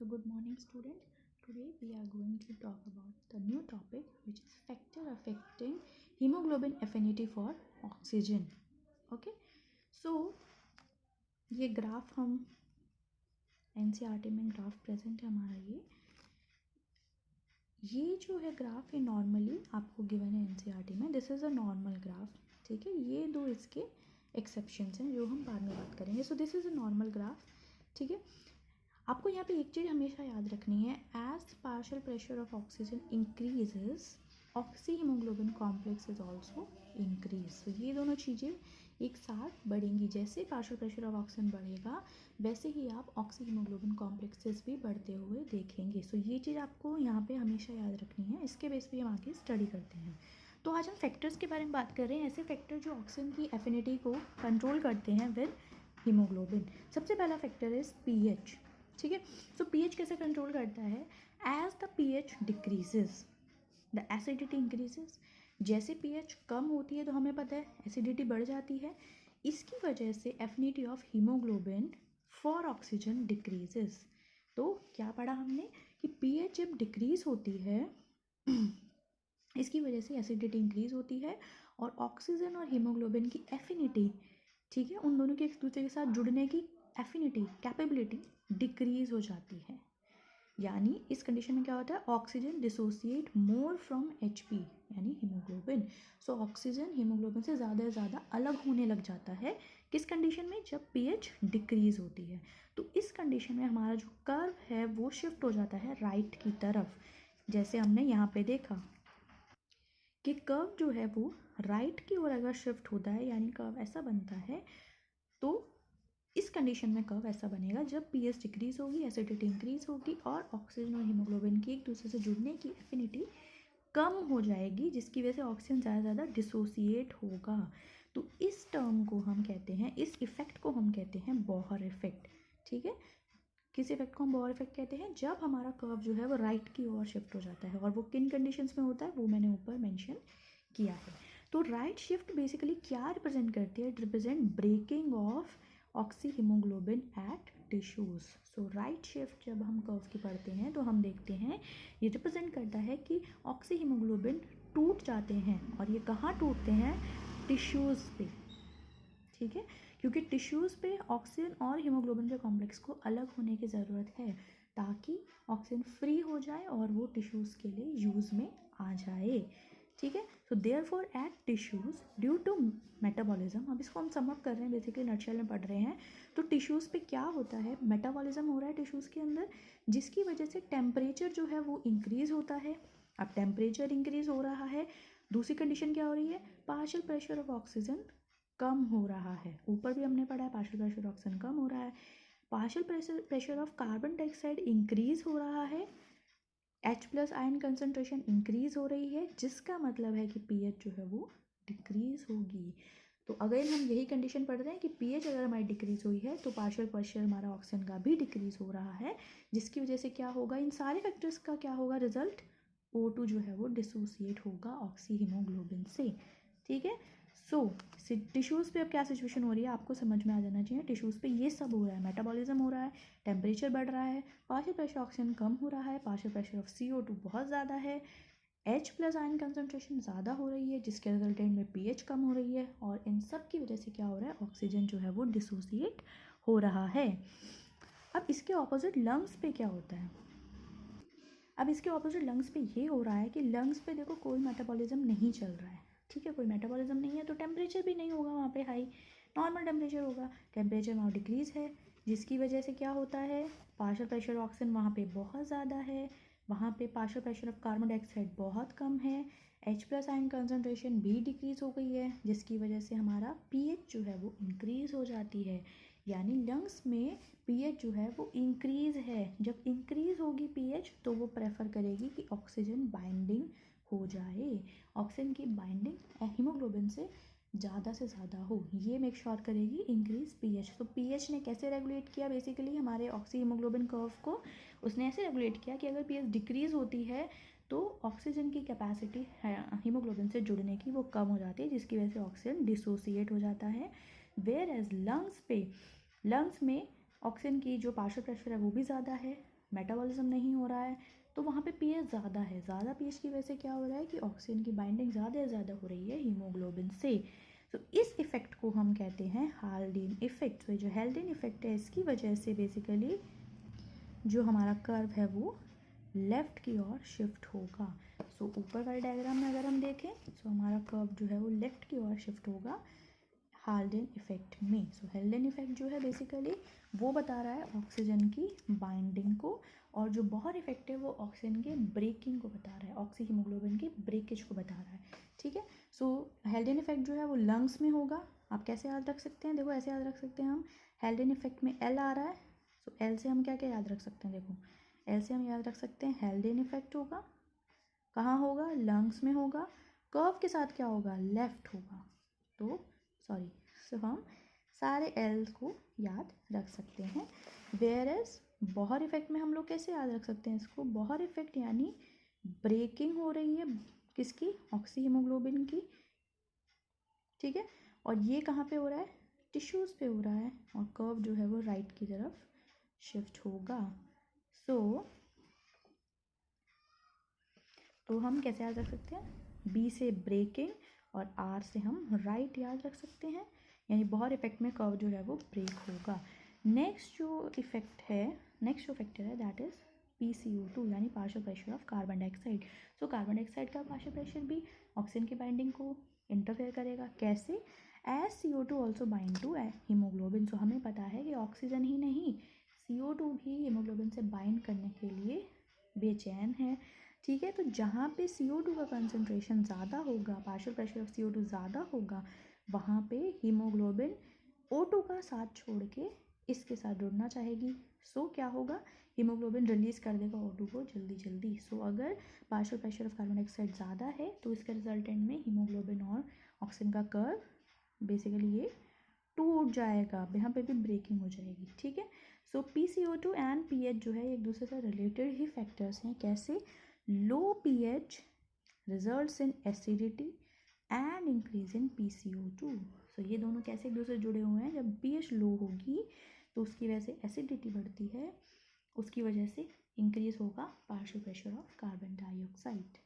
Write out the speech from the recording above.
So good morning student. Today we are going to talk about the new topic which is factor affecting hemoglobin affinity for oxygen. Okay. So ये graph हम NCERT में graph present है हमारा ये जो है graph ये normally आपको गिवन है NCERT में. This is a normal graph. ठीक है. ये दो इसके एक्सेप्शंस हैं जो हम बाद में बात करेंगे. So this is a normal graph. ठीक है. आपको यहाँ पे एक चीज़ हमेशा याद रखनी है. As partial pressure of oxygen increases oxy haemoglobin complex is also increase. तो ये दोनों चीज़ें एक साथ बढ़ेंगी. जैसे पार्शियल प्रेशर ऑफ ऑक्सीजन बढ़ेगा वैसे ही आप ऑक्सी हीमोग्लोबिन कॉम्प्लेक्सेस भी बढ़ते हुए देखेंगे. सो ये चीज़ आपको यहाँ पे हमेशा याद रखनी है. इसके बेस पे हम आगे स्टडी करते हैं. तो आज हम फैक्टर्स के बारे में बात कर रहे हैं. ऐसे फैक्टर जो ऑक्सीजन की एफिनिटी को कंट्रोल करते हैं विद हीमोग्लोबिन. सबसे पहला फैक्टर इज पीएच. ठीक है. सो पीएच कैसे कंट्रोल करता है. As the pH decreases the acidity increases. जैसे पीएच कम होती है तो हमें पता है एसिडिटी बढ़ जाती है. इसकी वजह से affinity of haemoglobin for oxygen decreases. तो क्या पढ़ा हमने कि पीएच जब डिक्रीज होती है इसकी वजह से एसिडिटी इंक्रीज होती है और ऑक्सीजन और हीमोग्लोबिन की एफिनिटी, ठीक है, उन दोनों के एक दूसरे के साथ जुड़ने की एफिनिटी कैपेबिलिटी डिक्रीज हो जाती है. यानी इस कंडीशन में क्या होता है. Oxygen dissociate more from HP यानी हीमोग्लोबिन. सो ऑक्सीजन हीमोग्लोबिन से ज़्यादा अलग होने लग जाता है. किस कंडीशन में. जब पीएच डिक्रीज होती है. तो इस कंडीशन में हमारा जो कर्व है वो शिफ्ट हो जाता है राइट की तरफ. जैसे हमने यहाँ पे देखा कि कर्व जो है वो राइट की ओर अगर शिफ्ट होता है यानी कर्व ऐसा बनता है तो इस कंडीशन में कर्व ऐसा बनेगा. जब पीएच डिक्रीज होगी एसिडिटी इंक्रीज होगी और ऑक्सीजन और हीमोग्लोबिन की एक दूसरे से जुड़ने की एफिनिटी कम हो जाएगी जिसकी वजह से ऑक्सीजन ज़्यादा डिसोसिएट होगा. तो इस टर्म को हम कहते हैं, इस इफेक्ट को हम कहते हैं बॉहर इफेक्ट. ठीक है. किस इफेक्ट को हम बॉहर इफेक्ट कहते हैं. जब हमारा कर्व जो है वो राइट की ओर शिफ्ट हो जाता है. और वो किन कंडीशंस में होता है वो मैंने ऊपर मेंशन किया है. तो राइट शिफ्ट बेसिकली क्या रिप्रेजेंट करती है. It represent breaking of oxy haemoglobin at tissues. So right shift जब हम कर्व की पढ़ते हैं तो हम देखते हैं ये रिप्रेजेंट करता है कि ऑक्सी हीमोग्लोबिन टूट जाते हैं. और ये कहाँ टूटते हैं. टिश्यूज़ पे. ठीक है. क्योंकि टिश्यूज़ पे ऑक्सीजन और हीमोग्लोबिन के कॉम्प्लेक्स को अलग होने की ज़रूरत है ताकि ऑक्सीजन फ्री हो जाए और वो टिश्यूज़ के लिए यूज़ में आ जाए. ठीक है. So therefore at tissues due to metabolism. अब इसको हम समअप कर रहे हैं, बेसिकली नटशेल में पढ़ रहे हैं. तो टिश्यूज़ पे क्या होता है. मेटाबॉलिज्म हो रहा है टिश्यूज़ के अंदर जिसकी वजह से टेम्परेचर जो है वो इंक्रीज़ होता है. अब टेम्परेचर इंक्रीज़ हो रहा है. दूसरी कंडीशन क्या हो रही है. पार्शियल प्रेशर ऑफ ऑक्सीजन कम हो रहा है. ऊपर भी हमने पढ़ा है पार्शियल प्रेशर ऑक्सीजन कम हो रहा है. Partial pressure of carbon dioxide increase हो रहा है. H+ आयन कंसनट्रेशन इंक्रीज़ हो रही है जिसका मतलब है कि पीएच जो है वो डिक्रीज़ होगी. तो अगर हम यही कंडीशन पढ़ रहे हैं कि पीएच अगर हमारी डिक्रीज़ हुई है तो पार्शियल प्रेशर हमारा ऑक्सीजन का भी डिक्रीज़ हो रहा है जिसकी वजह से क्या होगा. इन सारे फैक्टर्स का क्या होगा रिजल्ट. O2 जो है वो डिसोसिएट होगा ऑक्सी हीमोग्लोबिन से. ठीक है. सो टिश्यूज़ पे अब क्या सिचुएशन हो रही है आपको समझ में आ जाना चाहिए. टिश्यूज़ पे ये सब हो रहा है. मेटाबॉलिज्म हो रहा है, टेम्परेचर बढ़ रहा है, पार्शियल प्रेशर ऑक्सीजन कम हो रहा है, पार्शियल प्रेशर ऑफ CO2 बहुत ज़्यादा है, H+ आयन कंसनट्रेशन ज़्यादा हो रही है जिसके रिजल्टेंट में पीएच कम हो रही है. और इन सब की वजह से क्या हो रहा है. ऑक्सीजन जो है वो डिसोसिएट हो रहा है. अब इसके ऑपोजिट लंग्स पे क्या होता है. अब इसके ऑपोजिट लंग्स पे ये हो रहा है कि लंग्स पे देखो कोई मेटाबॉलिज्म नहीं चल रहा है. ठीक है. कोई मेटाबॉलिज्म नहीं है तो टेम्परेचर भी नहीं होगा वहाँ पे हाई, नॉर्मल टेम्परेचर होगा. टेम्परेचर वहाँ डिक्रीज़ है जिसकी वजह से क्या होता है. पार्शियल प्रेशर ऑक्सीजन वहाँ पे बहुत ज़्यादा है. वहाँ पे partial pressure of carbon dioxide बहुत कम है. H+ आयन कंसनट्रेशन भी डिक्रीज़ हो गई है जिसकी वजह से हमारा पीएच जो है वो इंक्रीज़ हो जाती है. यानी लंग्स में पीएच जो है वो इंक्रीज़ है. जब इंक्रीज़ होगी पीएच तो वो प्रेफर करेगी कि ऑक्सीजन बाइंडिंग हो जाए. ऑक्सीजन की बाइंडिंग हीमोग्लोबिन से ज़्यादा हो ये मेक श्योर करेगी इंक्रीज पीएच. तो पीएच ने कैसे रेगुलेट किया बेसिकली हमारे ऑक्सी हीमोग्लोबिन कर्व को. उसने ऐसे रेगुलेट किया कि अगर पीएच डिक्रीज़ होती है तो ऑक्सीजन की कैपेसिटी हीमोग्लोबिन से जुड़ने की वो कम हो जाती है जिसकी वजह से ऑक्सीजन डिसोसिएट हो जाता है. वेयर एज लंग्स में ऑक्सीजन की जो पार्शियल प्रेशर है वो भी ज़्यादा है, मेटाबॉलिज्म नहीं हो रहा है, तो वहाँ पे पीएच ज़्यादा है। ज़्यादा पीएच की वजह से क्या हो रहा है कि ऑक्सीजन की बाइंडिंग ज़्यादा से ज़्यादा हो रही है हीमोग्लोबिन से। तो इस इफ़ेक्ट को हम कहते हैं हाल्डेन इफ़ेक्ट। तो जो हाल्डेन इफ़ेक्ट है इसकी वजह से बेसिकली जो हमारा कर्व है वो लेफ़्ट की ओर शिफ्ट होगा। सो ऊपर वाले डायग्राम में अगर हम देखें सो हमारा कर्व जो है वो लेफ़्ट की ओर शिफ्ट होगा हाल्डेन इफ़ेक्ट में। सो हाल्डेन इफ़ेक्ट जो है बेसिकली वो बता रहा है ऑक्सीजन की बाइंडिंग को, और जो बॉहर इफ़ेक्ट है वो ऑक्सीजन के ब्रेकिंग को बता रहा है, ऑक्सी हीमोग्लोबिन की ब्रेकेज को बता रहा है। ठीक है, सो हाल्डेन इफ़ेक्ट जो है वो लंग्स में होगा। आप कैसे याद रख सकते हैं, देखो ऐसे याद रख सकते हैं हम, हाल्डेन इफ़ेक्ट में एल आ रहा है, सो एल से हम क्या क्या याद रख सकते हैं, देखो एल से हम याद रख सकते हैं हाल्डेन इफ़ेक्ट होगा, कहाँ होगा, लंग्स में होगा, कर्व के साथ क्या होगा, लेफ़्ट होगा, तो सॉरी, सो हम सारे एल को याद रख सकते हैं। वेयर एज बॉहर इफ़ेक्ट में हम लोग कैसे याद रख सकते हैं इसको, बॉहर इफ़ेक्ट यानी ब्रेकिंग हो रही है किसकी, ऑक्सी हीमोग्लोबिन की। ठीक है, और ये कहाँ पे हो रहा है, टिश्यूज़ पे हो रहा है, और कर्व जो है वो राइट की तरफ शिफ्ट होगा। तो हम कैसे याद रख सकते हैं, बी से ब्रेकिंग और आर से हम राइट याद रख सकते हैं, यानी बॉहर इफेक्ट में कर्व जो है वो ब्रेक होगा। नेक्स्ट जो फैक्टर है दैट इज़ PCO2 यानी partial pressure of carbon dioxide. So carbon dioxide का पार्शियल प्रेशर भी ऑक्सीजन की बाइंडिंग को इंटरफेयर करेगा। कैसे, as CO2 also bind to haemoglobin. So हमें पता है कि ऑक्सीजन ही नहीं, CO2 भी हीमोग्लोबिन से बाइंड करने के लिए बेचैन है। ठीक है, तो जहाँ पे CO2 का कंसनट्रेशन ज़्यादा होगा, पार्शियल प्रेशर ऑफ CO2 ज़्यादा होगा, वहाँ पे हीमोग्लोबिन O2 का साथ छोड़ के इसके साथ जुड़ना चाहेगी। सो क्या होगा, हीमोग्लोबिन रिलीज़ कर देगा O2 को जल्दी जल्दी। सो अगर partial pressure of carbon dioxide ज़्यादा है तो इसके रिजल्टेंट में हीमोग्लोबिन और ऑक्सीजन का कर्व बेसिकली ये टूट जाएगा, यहाँ पे भी ब्रेकिंग हो जाएगी। ठीक है, सो PCO2 एंड पीएच जो है एक दूसरे से रिलेटेड ही फैक्टर्स हैं। कैसे, low pH results in acidity and increase in PCO2। So ये दोनों कैसे एक दूसरे से जुड़े हुए हैं, जब pH लो होगी तो उसकी वजह से एसिडिटी बढ़ती है, उसकी वजह से इंक्रीज होगा partial pressure of carbon dioxide.